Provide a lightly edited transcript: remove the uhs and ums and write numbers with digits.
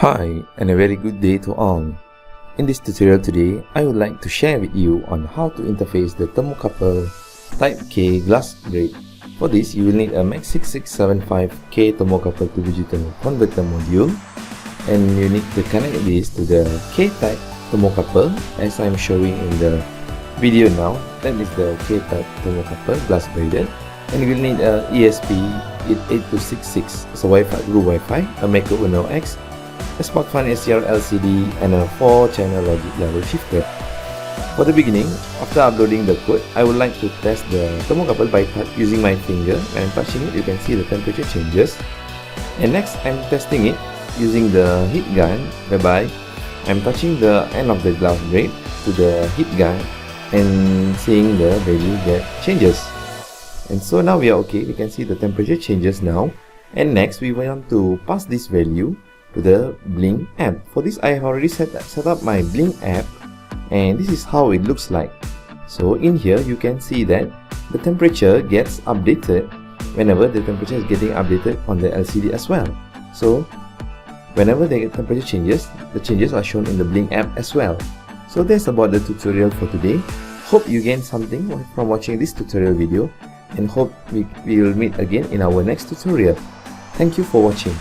Hi and a very good day to all. In this tutorial today, I would like to share with you on how to interface the thermocouple Type K glass grate. For this, you will need a MAX6675 K-Thermocouple to digital converter module, and you need to connect this to the K-type thermocouple as I am showing in the video now. That is the K-type thermocouple glass graded, and you will need a ESP8266, so Wi-Fi group Wi-Fi, a UnoX, a SparkFun SerLCD, and a 4-channel logic level shifter. For the beginning, after uploading the code, I would like to test the thermocouple by using my finger. When touching it, you can see the temperature changes. And next, I'm testing it using the heat gun, whereby I'm touching the end of the glass grate to the heat gun and seeing the value that changes. And so now we are okay. We can see the temperature changes now. And next, we want to pass this value to the Blynk app. For this, I have already set up my Blynk app, and this is how it looks like. So in here you can see that the temperature gets updated whenever the temperature is getting updated on the LCD as well. So whenever the temperature changes, the changes are shown in the Blynk app as well. So that's about the tutorial for today. Hope you gained something from watching this tutorial video, and hope we will meet again in our next tutorial. Thank you for watching.